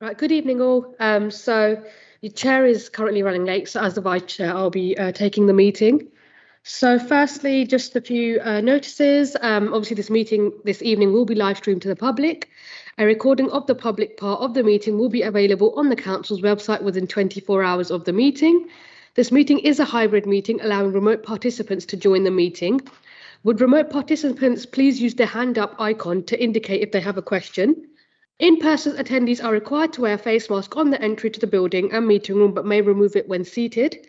Right, good evening all. So the chair is currently running late, so as the vice chair, I'll be taking the meeting. So firstly, just a few notices. Obviously this meeting this evening will be live streamed to the public. A recording of the public part of the meeting will be available on the council's website within 24 hours of the meeting. This meeting is a hybrid meeting, allowing remote participants to join the meeting. Would remote participants please use the hand up icon to indicate if they have a question? In-person attendees are required to wear a face mask on the entry to the building and meeting room, but may remove it when seated.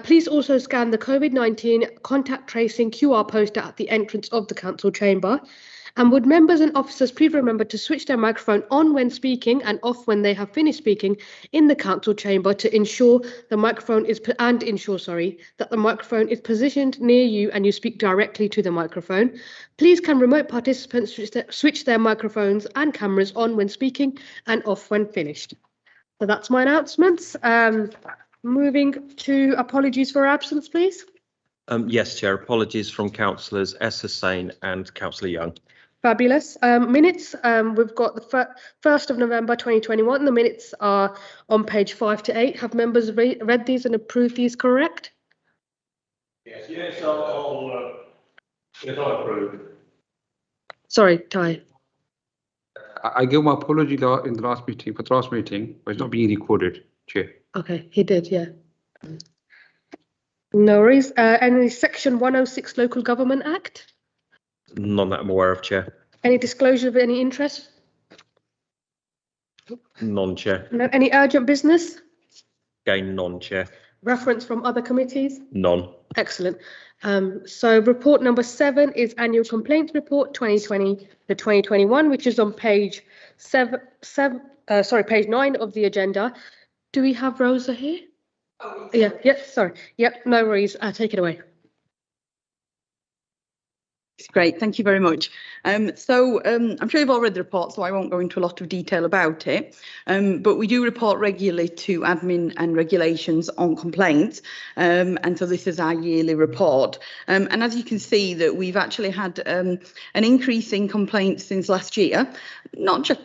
Please also scan the COVID-19 contact tracing QR poster at the entrance of the council chamber. And would members and officers please remember to switch their microphone on when speaking and off when they have finished speaking in the council chamber to ensure the microphone is that the microphone is positioned near you and you speak directly to the microphone. Please can remote participants switch their microphones and cameras on when speaking and off when finished. So that's my announcements. Moving to apologies for absence, please. Yes, Chair. Apologies from councillors S. Hussain and Councillor Young. Fabulous. Minutes, we've got the 1st of November 2021. The minutes are on page 5 to 8. Have members read these and approved these correct? Yes, I'll approve. Sorry, Ty. I give my apology in the last meeting, but it's not being recorded, Chair. Okay, he did, yeah. No worries. Any Section 106 Local Government Act? None that I'm aware of, Chair. Any disclosure of any interest? None, Chair. No. Any urgent business? Again, none, Chair. Reference from other committees? None. Excellent. So report number 7 is Annual Complaints Report 2020 to 2021, which is on page page 9 of the agenda. Do we have Rosa here? Oh, yeah, sorry. Yep, no worries. Take it away. Great, thank you very much. I'm sure you've all read the report, so I won't go into a lot of detail about it. But we do report regularly to admin and regulations on complaints. And so this is our yearly report. And as you can see that we've actually had an increase in complaints since last year, not just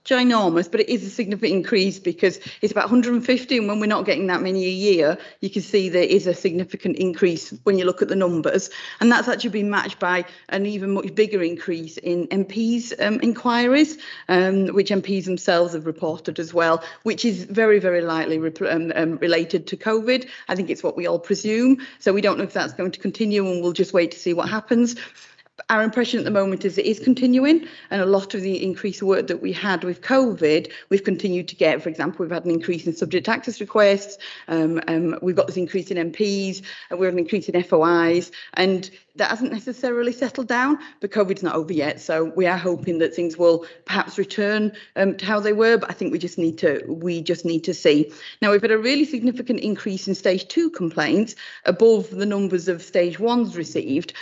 ginormous, but it is a significant increase because it's about 150, and when we're not getting that many a year, you can see there is a significant increase when you look at the numbers, and that's actually been matched by an even much bigger increase in MPs inquiries, which MPs themselves have reported as well, which is very, very likely related to COVID. I think it's what we all presume, so we don't know if that's going to continue, and we'll just wait to see what happens. Our impression at the moment is it is continuing, and a lot of the increased work that we had with COVID, we've continued to get. For example, we've had an increase in subject access requests, we've got this increase in MPs, we've had an increase in FOIs, and that hasn't necessarily settled down, but COVID's not over yet. So we are hoping that things will perhaps return to how they were, but I think we just need to see. Now, we've had a really significant increase in stage 2 complaints above the numbers of stage 1s received,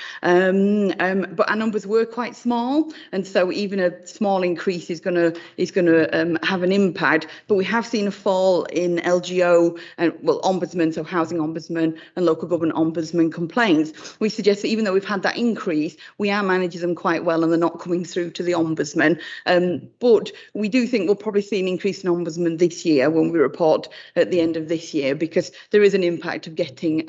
but our numbers were quite small, and so even a small increase is going to have an impact. But we have seen a fall in LGO and ombudsman, so housing ombudsman and local government ombudsman complaints. We suggest that even though we've had that increase, we are managing them quite well, and they're not coming through to the ombudsman. But we do think we'll probably see an increase in ombudsman this year when we report at the end of this year, because there is an impact of getting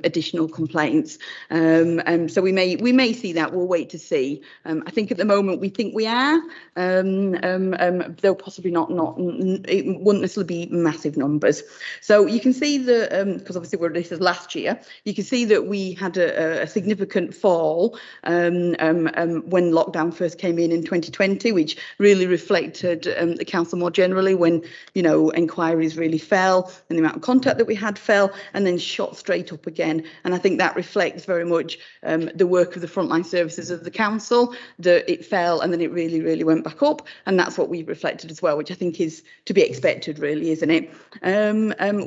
additional complaints. So we may see that. We'll wait to see. I think at the moment we think we are, though possibly not. It wouldn't necessarily be massive numbers. So you can see that because obviously this is last year. You can see that we had a significant fall when lockdown first came in 2020, which really reflected the council more generally, when inquiries really fell and the amount of contact that we had fell, and then shot straight up again. And I think that reflects very much the work of the frontline services of the council, that it fell and then it really, really went back up, and that's what we've reflected as well, which I think is to be expected, really, isn't it?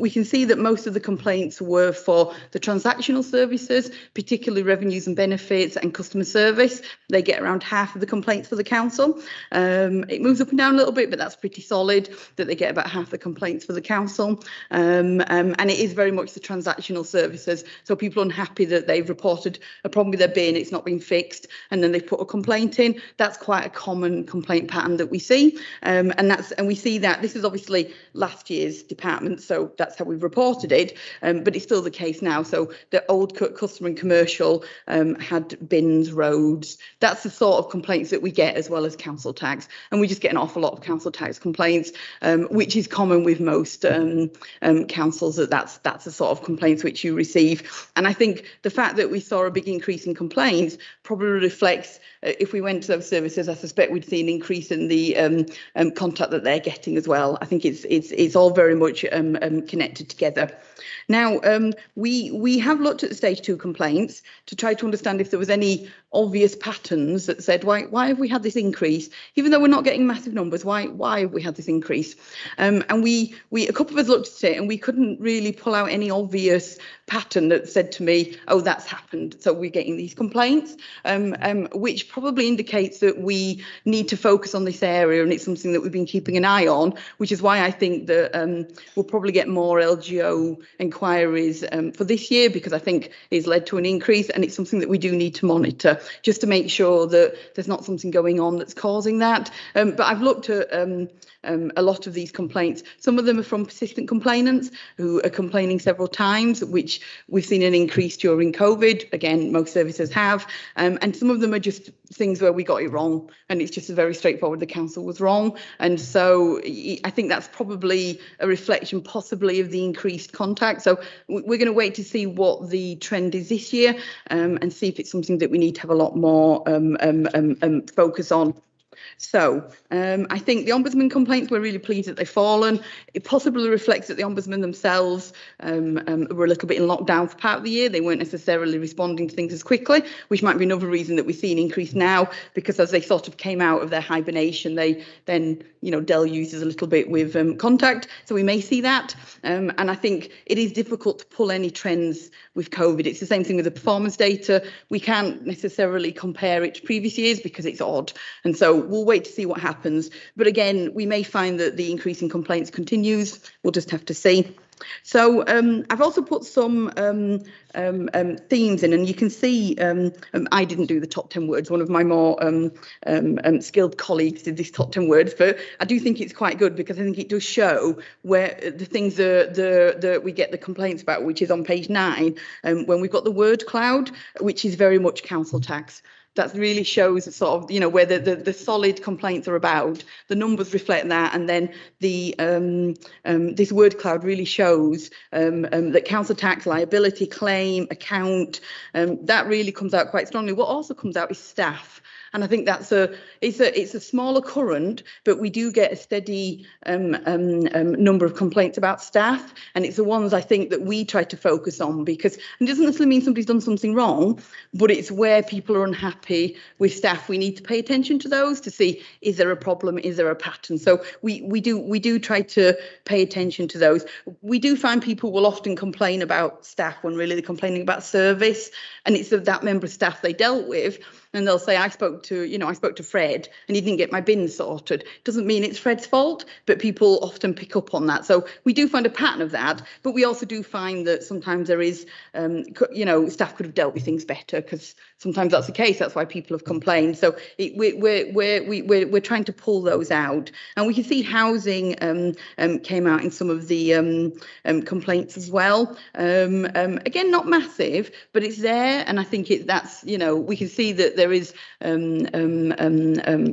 We can see that most of the complaints were for the transactional services, particularly revenues and benefits and customer service. They get around half of the complaints for the council. It moves up and down a little bit, but that's pretty solid, that they get about half the complaints for the council. And it is very much the transactional services. So people unhappy that they've reported a problem with their bin, it's not been fixed, fixed and then they put a complaint in. That's quite a common complaint pattern that we see. And we see that this is obviously last year's department, so that's how we've reported it, but it's still the case now. So the old customer and commercial had bins, roads. That's the sort of complaints that we get, as well as council tax. And we just get an awful lot of council tax complaints, which is common with most councils. That's the sort of complaints which you receive. And I think the fact that we saw a big increase in complaints probably reflects, if we went to those services, I suspect we'd see an increase in the contact that they're getting as well. I think it's all very much connected together. Now, we have looked at the stage 2 complaints to try to understand if there was any obvious patterns that said, why have we had this increase? Even though we're not getting massive numbers, why have we had this increase? And a couple of us looked at it and we couldn't really pull out any obvious pattern that said to me, oh, that's happened, so we're getting these complaints, which probably indicates that we need to focus on this area, and it's something that we've been keeping an eye on, which is why I think that we'll probably get more LGO inquiries for this year, because I think it's led to an increase, and it's something that we do need to monitor just to make sure that there's not something going on that's causing that. But I've looked at a lot of these complaints. Some of them are from persistent complainants who are complaining several times, which we've seen an increase during COVID. Again, most services have. And some of them are just things where we got it wrong, and it's just very straightforward. The council was wrong. And so I think that's probably a reflection possibly of the increased contact. So we're going to wait to see what the trend is this year, and see if it's something that we need to have a lot more focus on. So I think the Ombudsman complaints, we're really pleased that they've fallen. It possibly reflects that the Ombudsman themselves were a little bit in lockdown for part of the year. They weren't necessarily responding to things as quickly, which might be another reason that we see an increase now, because as they sort of came out of their hibernation, they then, deluged us a little bit with contact. So we may see that. And I think it is difficult to pull any trends with COVID. It's the same thing with the performance data. We can't necessarily compare it to previous years because it's odd. And so we'll wait to see what happens. But again, we may find that the increase in complaints continues. We'll just have to see. So I've also put some themes in, and you can see I didn't do the top 10 words. One of my more skilled colleagues did this top 10 words, but I do think it's quite good because I think it does show where the things that we get the complaints about, which is on page 9, when we've got the word cloud, which is very much council tax. That really shows sort of, where the solid complaints are about. The numbers reflect that, and then the this word cloud really shows that council tax, liability, claim, account, that really comes out quite strongly. What also comes out is staff. And I think that's it's a smaller current, but we do get a steady number of complaints about staff, and it's the ones I think that we try to focus on, because it doesn't necessarily mean somebody's done something wrong, but it's where people are unhappy with staff. We need to pay attention to those to see, is there a problem, is there a pattern? So we do try to pay attention to those. We do find people will often complain about staff when really they're complaining about service, and it's that member of staff they dealt with. And they'll say, I spoke to Fred and he didn't get my bin sorted. Doesn't mean it's Fred's fault, but people often pick up on that. So we do find a pattern of that, but we also do find that sometimes there is, staff could have dealt with things better, because sometimes that's the case. That's why people have complained. So we're trying to pull those out, and we can see housing came out in some of the complaints as well. Again, not massive, but it's there, and I think that's we can see that there is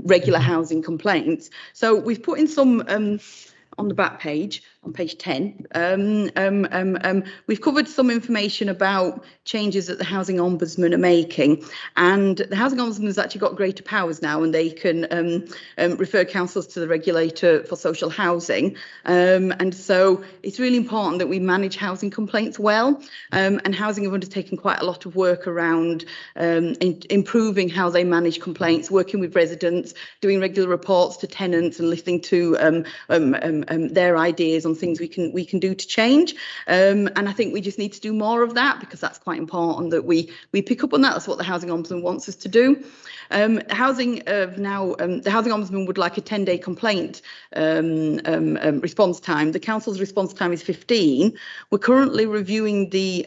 regular housing complaints. So we've put in some on the back page, on page 10, we've covered some information about changes that the Housing Ombudsman are making, and the Housing Ombudsman has actually got greater powers now, and they can refer councils to the regulator for social housing, and so it's really important that we manage housing complaints well, and housing have undertaken quite a lot of work around improving how they manage complaints, working with residents, doing regular reports to tenants and listening to their ideas on on things we can do to change. And I think we just need to do more of that, because that's quite important that we pick up on that. That's what the Housing Ombudsman wants us to do. The Housing Ombudsman would like a 10-day complaint response time. The council's response time is 15. We're currently reviewing the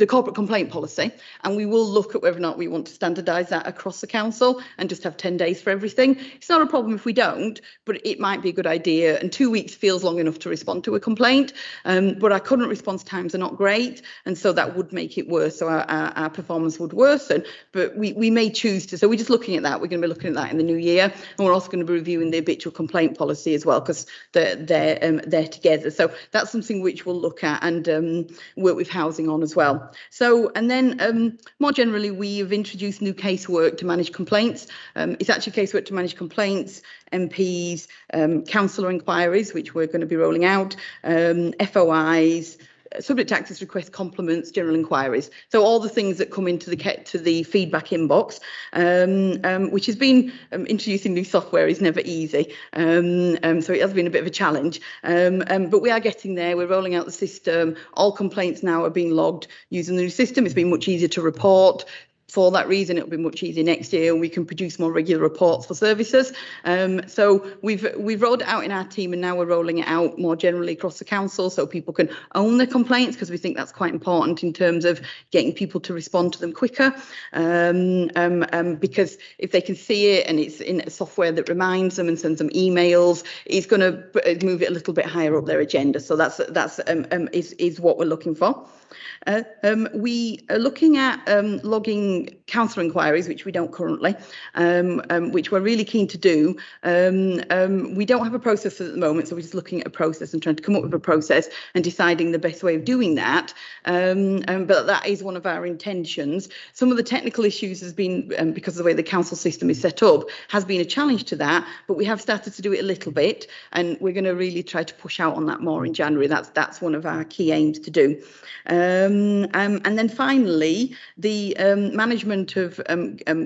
corporate complaint policy, and we will look at whether or not we want to standardise that across the council and just have 10 days for everything. It's not a problem if we don't, but it might be a good idea. And 2 weeks feels long enough to respond to a complaint, but our current response times are not great, and so that would make it worse. So our performance would worsen, but we may choose to. So we're just looking at that. We're going to be looking at that in the new year, and we're also going to be reviewing the habitual complaint policy as well, because they're together. So that's something which we'll look at and work with housing on as well. So, and then more generally, we've introduced new casework to manage complaints. It's actually casework to manage complaints, MPs, councillor inquiries, which we're going to be rolling out, FOIs, subject to access requests, compliments, general inquiries. So all the things that come into the feedback inbox, which has been introducing new software is never easy. So it has been a bit of a challenge, but we are getting there. We're rolling out the system. All complaints now are being logged using the new system. It's been much easier to report. For that reason, it'll be much easier next year, and we can produce more regular reports for services. So we've rolled it out in our team, and now we're rolling it out more generally across the council, so people can own their complaints, because we think that's quite important in terms of getting people to respond to them quicker. Because if they can see it and it's in a software that reminds them and sends them emails, it's going to move it a little bit higher up their agenda. So that's what we're looking for. We are looking at logging councillor inquiries, which we don't currently, which we're really keen to do. We don't have a process at the moment, so we're just looking at a process and trying to come up with a process and deciding the best way of doing that. But that is one of our intentions. Some of the technical issues has been, because of the way the council system is set up, has been a challenge to that, but we have started to do it a little bit, and we're going to really try to push out on that more in January. That's one of our key aims to do. And then finally, the management of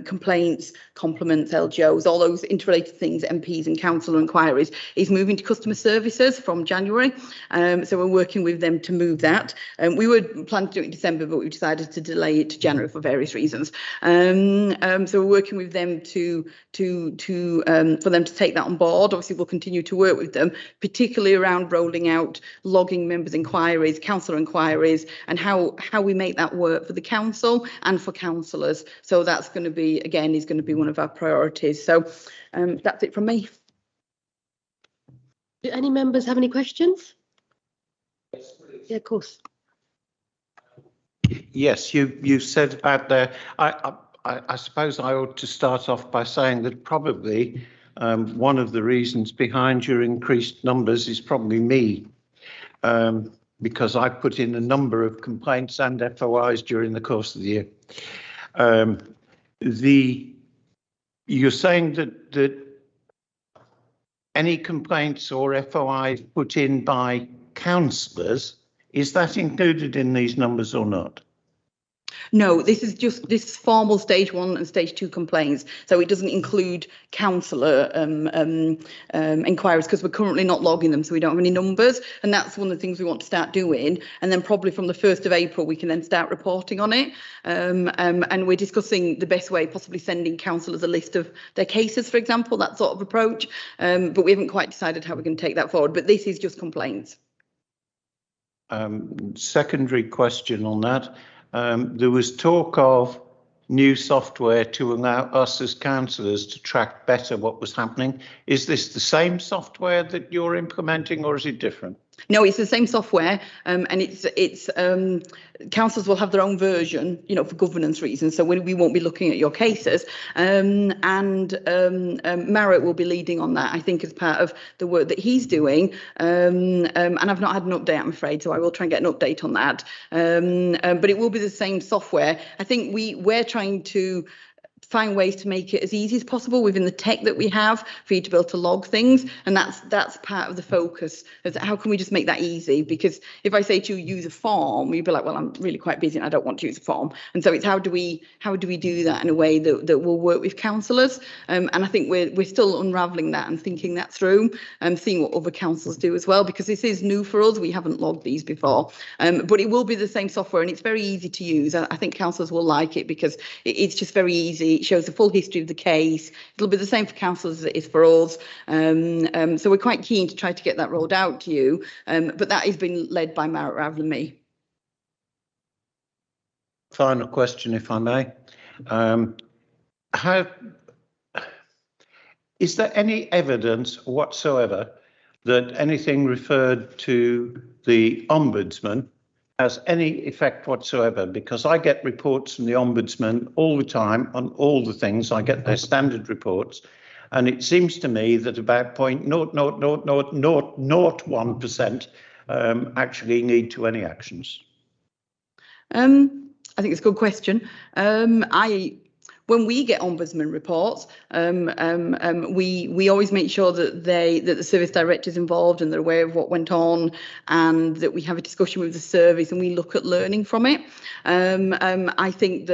complaints, compliments, LGOs, all those interrelated things, MPs and councillor inquiries, is moving to customer services from January. So we're working with them to move that. We were planning to do it in December, but we decided to delay it to January for various reasons. So we're working with them for them to take that on board. Obviously, we'll continue to work with them, particularly around rolling out logging members' inquiries, councillor inquiries, and how we make that work for the council and for councillors. So that's going to be, again, is going to be one of our priorities. So that's it from me. Do any members have any questions? Yes, please. Yeah, of course. Yes, you said about the. I suppose I ought to start off by saying that probably one of the reasons behind your increased numbers is probably me, because I put in a number of complaints and FOIs during the course of the year. You're saying that any complaints or FOIs put in by councillors, is that included in these numbers or not? No, this is just this formal stage 1 and stage 2 complaints. So it doesn't include councillor inquiries, because we're currently not logging them, so we don't have any numbers. And that's one of the things we want to start doing. And then probably from the 1st of April, we can then start reporting on it. And we're discussing the best way, possibly sending councillors a list of their cases, for example, that sort of approach. But we haven't quite decided how we're going to take that forward. But this is just complaints. Secondary question on that. There was talk of new software to allow us as councillors to track better what was happening. Is this the same software that you're implementing, or is it different? No, it's the same software, and it's councils will have their own version, for governance reasons. So we won't be looking at your cases, and Marriott will be leading on that, I think, as part of the work that he's doing. And I've not had an update, I'm afraid, so I will try and get an update on that. But it will be the same software. I think we're trying to find ways to make it as easy as possible within the tech that we have for you to be able to log things, and that's part of the focus. Is how can we just make that easy? Because if I say to you use a form, you'd be like, well, I'm really quite busy and I don't want to use a form. And so it's how do we do that in a way that will work with councillors? And I think we're still unravelling that and thinking that through, and seeing what other councils do as well, because this is new for us. We haven't logged these before, but it will be the same software and it's very easy to use. I think councillors will like it because it's just very easy. It shows the full history of the case. It'll be the same for councillors as it is for us. So we're quite keen to try to get that rolled out to you, but that has been led by Marit rather than me. Final question, if I may. Is there any evidence whatsoever that anything referred to the Ombudsman has any effect whatsoever? Because I get reports from the Ombudsman all the time on all the things. I get their standard reports, and it seems to me that about 0.00001% actually need to any actions. I think it's a good question. When we get ombudsman reports, we always make sure that the service director is involved and they're aware of what went on, and that we have a discussion with the service and we look at learning from it. I think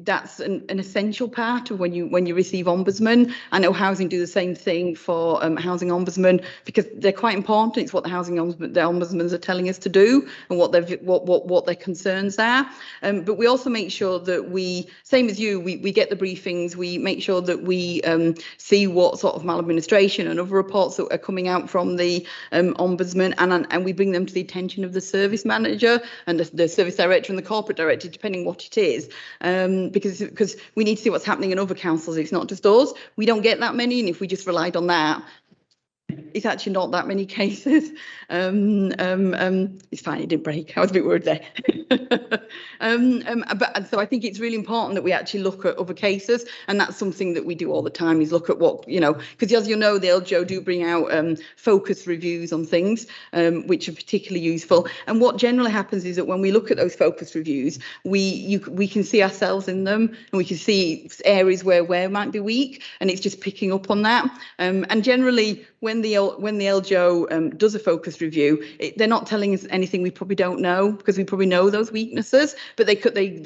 that's an essential part of when you receive ombudsman. I know housing do the same thing for housing ombudsman, because they're quite important. It's what the ombudsmans are telling us to do and what their concerns are. But we also make sure that we, same as you, we get the briefings. We make sure that we see what sort of maladministration and other reports that are coming out from the ombudsman, and we bring them to the attention of the service manager and the service director and the corporate director, depending what it is. Because we need to see what's happening in other councils. It's not just us. We don't get that many, and if we just relied on that, it's actually not that many cases. It's fine, it didn't break. I was a bit worried there. But so I think it's really important that we actually look at other cases, and that's something that we do all the time, is look at what, because as you know, the LGO do bring out focus reviews on things, which are particularly useful. And what generally happens is that when we look at those focus reviews, we can see ourselves in them, and we can see areas where might be weak, and it's just picking up on that. And generally, when the LGO does a focus review, they're not telling us anything we probably don't know, because we probably know those weaknesses, but they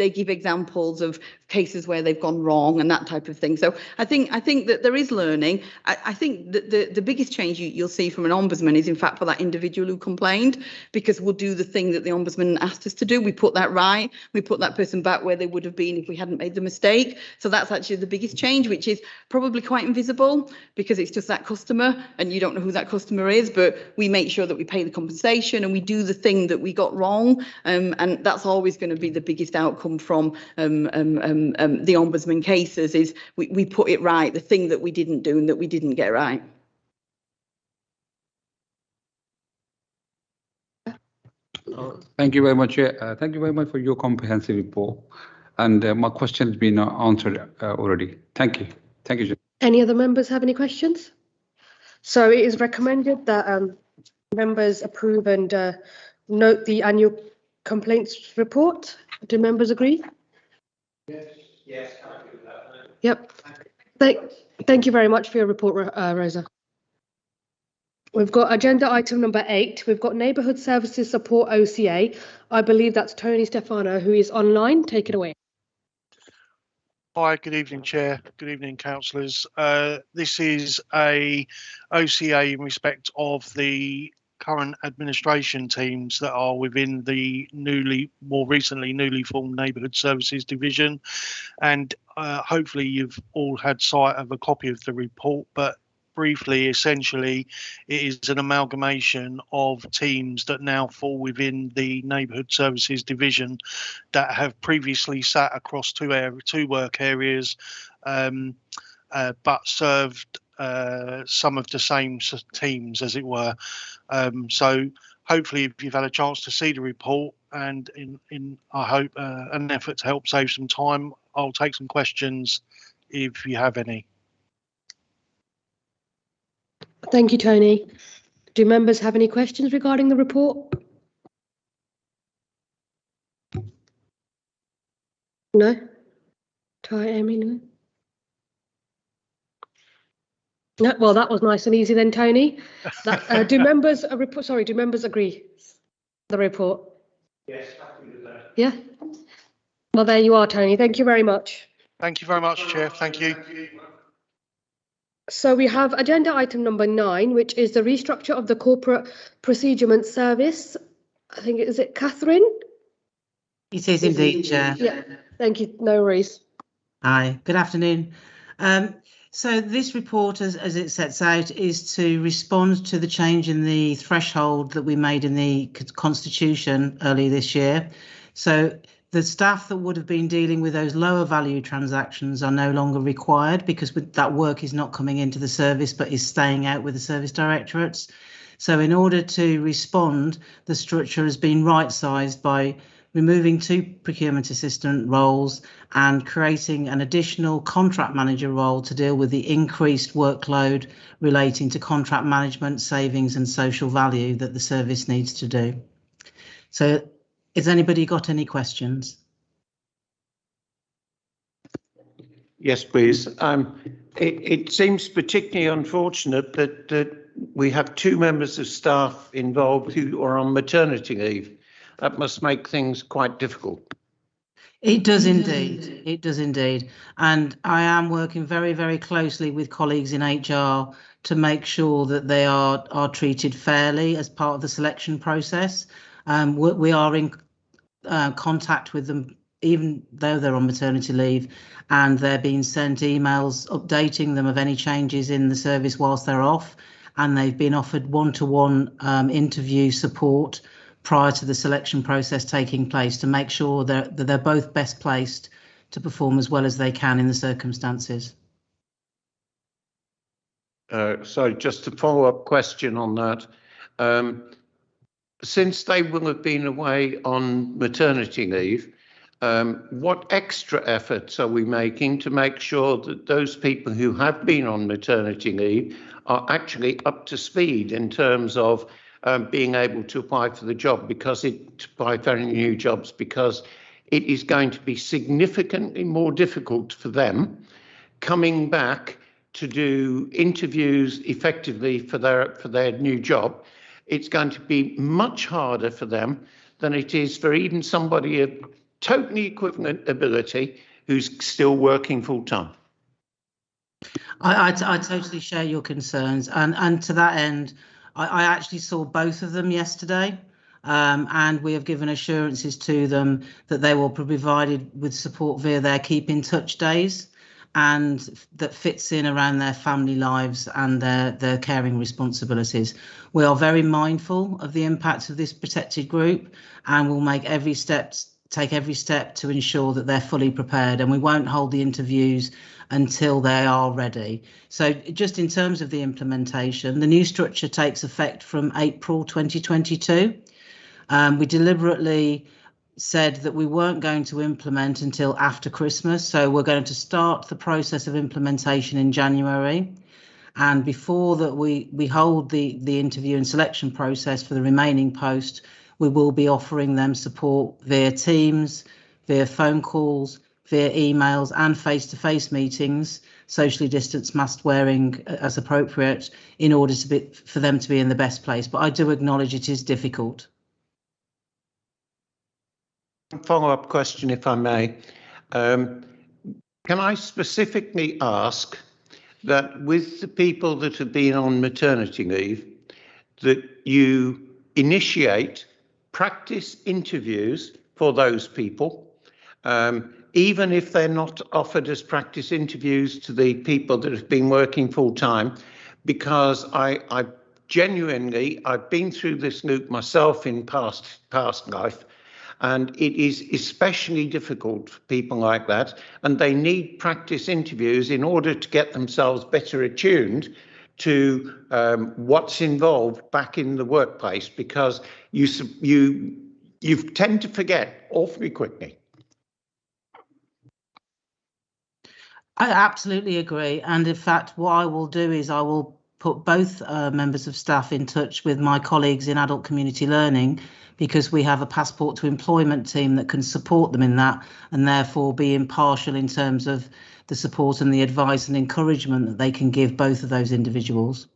give examples of cases where they've gone wrong and that type of thing. So I think that there is learning. I think that the biggest change you'll see from an ombudsman is, in fact, for that individual who complained, because we'll do the thing that the ombudsman asked us to do. We put that right. We put that person back where they would have been if we hadn't made the mistake. So that's actually the biggest change, which is probably quite invisible, because it's just that customer and you don't know who that customer is, but we make sure that we pay the compensation and we do the thing that we got wrong, and that's always going to be the biggest outcome from the ombudsman cases, is we put it right, the thing that we didn't do and that we didn't get right. Thank you very much. Thank you very much for your comprehensive report, and my question has been answered already. Thank you. Thank you. Any other members have any questions? So it is recommended that members approve and note the annual complaints report. Do members agree? Yes, I agree with that. Yep. Thank you very much for your report, Rosa. We've got agenda item number 8. We've got Neighbourhood Services Support OCA. I believe that's Tony Stefano, who is online. Take it away. Hi, good evening, Chair. Good evening, councillors. This is a OCA in respect of the current administration teams that are within the more recently newly formed Neighbourhood Services Division. And hopefully you've all had sight of a copy of the report, but briefly, essentially, it is an amalgamation of teams that now fall within the Neighbourhood Services Division that have previously sat across two work areas, but served some of the same teams, as it were. So hopefully, if you've had a chance to see the report, and in I hope an effort to help save some time, I'll take some questions if you have any. Thank you, Tony. Do members have any questions regarding the report? No? Try Amy now. No, well, that was nice and easy then, Tony. Do members do members agree the report? Yes, happy with that. Yeah. Well, there you are, Tony. Thank you very much. Thank you very much, Chair. Thank you. So we have agenda item number 9, which is the restructure of the corporate procurement service. I think, is it Catherine? It is indeed, Chair. Yeah, thank you. No worries. Hi, good afternoon. So this report, as it sets out, is to respond to the change in the threshold that we made in the Constitution early this year. So the staff that would have been dealing with those lower value transactions are no longer required because that work is not coming into the service but is staying out with the service directorates. So in order to respond, the structure has been right-sized by removing 2 procurement assistant roles and creating an additional contract manager role to deal with the increased workload relating to contract management, savings and social value that the service needs to do. So has anybody got any questions? Yes, please. It seems particularly unfortunate that we have 2 members of staff involved who are on maternity leave. That must make things quite difficult. It does indeed. It does indeed. And I am working very, very closely with colleagues in HR to make sure that they are treated fairly as part of the selection process. We are in contact with them, even though they're on maternity leave, and they're being sent emails updating them of any changes in the service whilst they're off. And they've been offered one-to-one interview support prior to the selection process taking place to make sure that they're both best placed to perform as well as they can in the circumstances. So just a follow-up question on that. Since they will have been away on maternity leave, what extra efforts are we making to make sure that those people who have been on maternity leave are actually up to speed in terms of being able to apply for the job, to apply for any new jobs, because it is going to be significantly more difficult for them coming back to do interviews effectively for their new job. It's going to be much harder for them than it is for even somebody of totally equivalent ability who's still working full time. I totally share your concerns, and to that end, I actually saw both of them yesterday, and we have given assurances to them that they will be provided with support via their Keep in Touch days, and that fits in around their family lives and their caring responsibilities. We are very mindful of the impact of this protected group, and will take every step to ensure that they're fully prepared, and we won't hold the interviews until they are ready. So just in terms of the implementation, the new structure takes effect from April 2022. We deliberately said that we weren't going to implement until after Christmas, so we're going to start the process of implementation in January. And before that we hold the interview and selection process for the remaining post, we will be offering them support via Teams, via phone calls, via emails and face-to-face meetings, socially distanced, mask wearing as appropriate, in order for them to be in the best place. But I do acknowledge it is difficult. Follow-up question, if I may. Can I specifically ask that with the people that have been on maternity leave, that you initiate practice interviews for those people, even if they're not offered as practice interviews to the people that have been working full time, because I genuinely, I've been through this loop myself in past life, and it is especially difficult for people like that, and they need practice interviews in order to get themselves better attuned to what's involved back in the workplace, because you tend to forget awfully quickly. I absolutely agree. And in fact, what I will do is I will put both members of staff in touch with my colleagues in adult community learning, because we have a passport to employment team that can support them in that, and therefore be impartial in terms of the support and the advice and encouragement that they can give both of those individuals.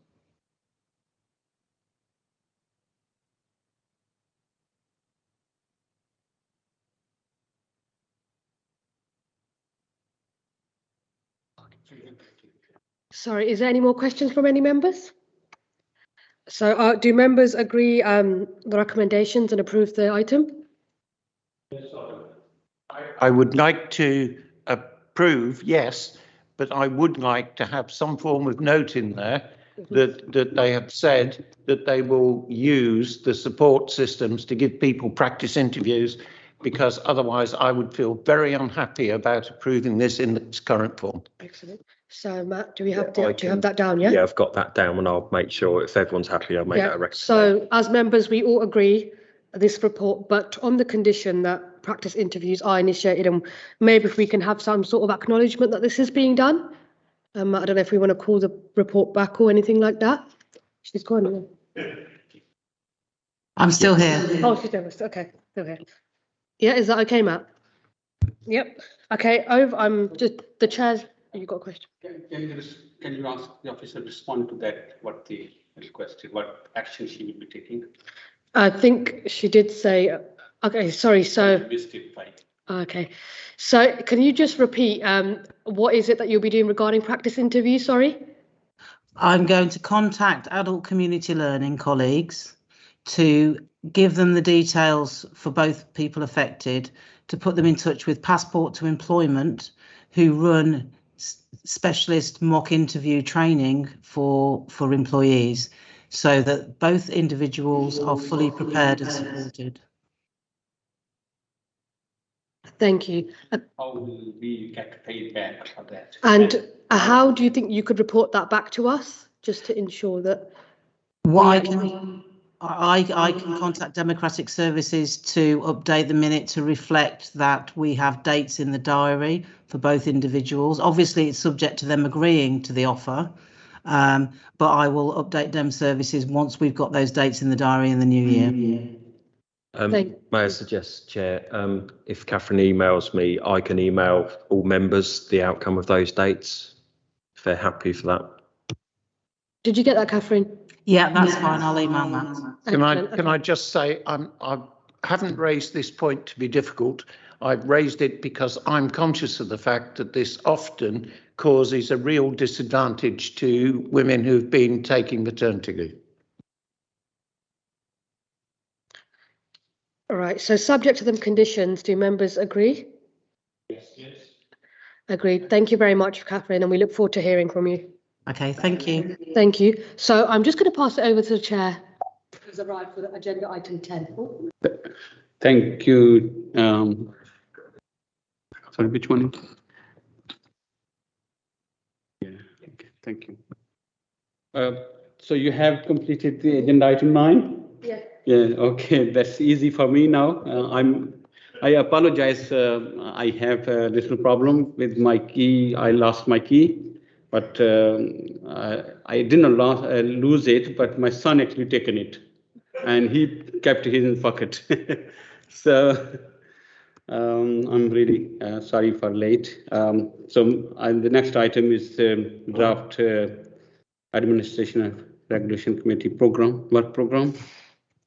Sorry, is there any more questions from any members? So do members agree the recommendations and approve the item? I would like to approve, yes, but I would like to have some form of note in there that they have said that they will use the support systems to give people practice interviews, because otherwise I would feel very unhappy about approving this in its current form. Excellent. So Matt, do we have Yeah, do you have that down? Yeah. Yeah, I've got that down, and I'll make sure if everyone's happy, I'll make that a recommendation. So as members, we all agree this report, but on the condition that practice interviews are initiated, and maybe if we can have some sort of acknowledgement that this is being done. I don't know if we want to call the report back or anything like that. She's gone. I'm still here. Oh, she's there. Okay, still here. Yeah, is that okay, Matt? Yep. Okay. Over. I'm just the chair. You got a question? Can you ask the officer to respond to that? What the requested? What action she will be taking? I think she did say. Okay. Sorry. So. Missed it, right? Okay. So can you just repeat? What is it that you'll be doing regarding practice interviews? Sorry. I'm going to contact adult community learning colleagues to give them the details for both people affected, to put them in touch with Passport to Employment, who run specialist mock interview training for employees, so that both individuals are fully prepared and supported. Thank you. How will we get paid back for that? And how do you think you could report that back to us, just to ensure that? I can contact Democratic Services to update the minute to reflect that we have dates in the diary for both individuals. Obviously, it's subject to them agreeing to the offer, but I will update Dem Services once we've got those dates in the diary in the new year. May I suggest, Chair, if Catherine emails me, I can email all members the outcome of those dates, if they're happy for that. Did you get that, Catherine? Yeah, that's fine. I'll email that. Can I just say I haven't raised this point to be difficult. I've raised it because I'm conscious of the fact that this often causes a real disadvantage to women who've been taking maternity leave. All right. So subject to them conditions, do members agree? Yes. Agreed. Thank you very much, Catherine, and we look forward to hearing from you. Okay, thank you. Thank you. So I'm just going to pass it over to the chair, who's arrived for agenda item 10. Thank you. Sorry, which one? Yeah, okay, thank you. So you have completed the agenda item 9? Yeah. Yeah, okay, that's easy for me now. I apologize. I have a little problem with my key. I lost my key. But I didn't lose it, but my son actually taken it, and he kept it in his pocket. So I'm really sorry for late. So the next item is draft administration and regulation committee work program.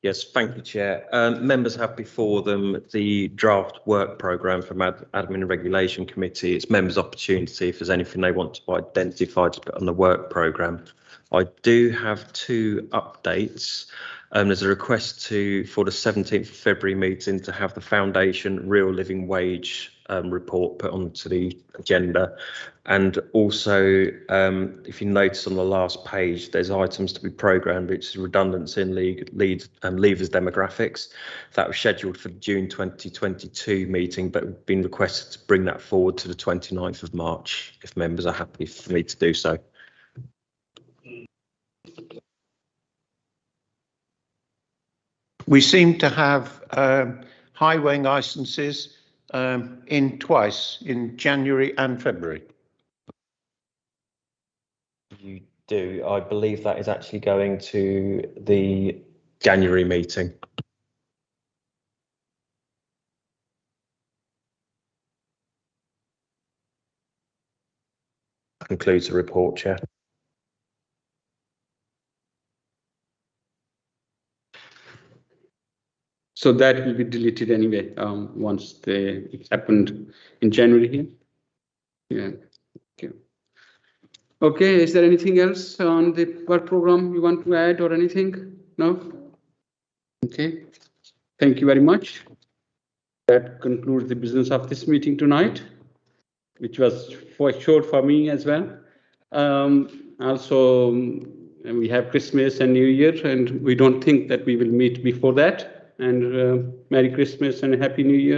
Yes, thank you, Chair. Members have before them the draft work programme from Admin and Regulation Committee. It's members' opportunity if there's anything they want to identify to put on the work programme. I do have 2 updates. There's a request for the 17th of February meeting to have the Foundation Real Living Wage report put onto the agenda. And also, if you notice on the last page, there's items to be programmed, which is redundancy and leavers demographics. That was scheduled for the June 2022 meeting, but been requested to bring that forward to the 29th of March, if members are happy for me to do so. We seem to have highway licences in twice, in January and February. You do. I believe that is actually going to the January meeting. Concludes the report, Chair. So that will be deleted anyway, once it happened in January here. Yeah. Okay. Okay, is there anything else on the work program you want to add or anything? No? Okay. Thank you very much. That concludes the business of this meeting tonight, which was short for me as well. Also, we have Christmas and New Year, and we don't think that we will meet before that. And Merry Christmas and Happy New Year.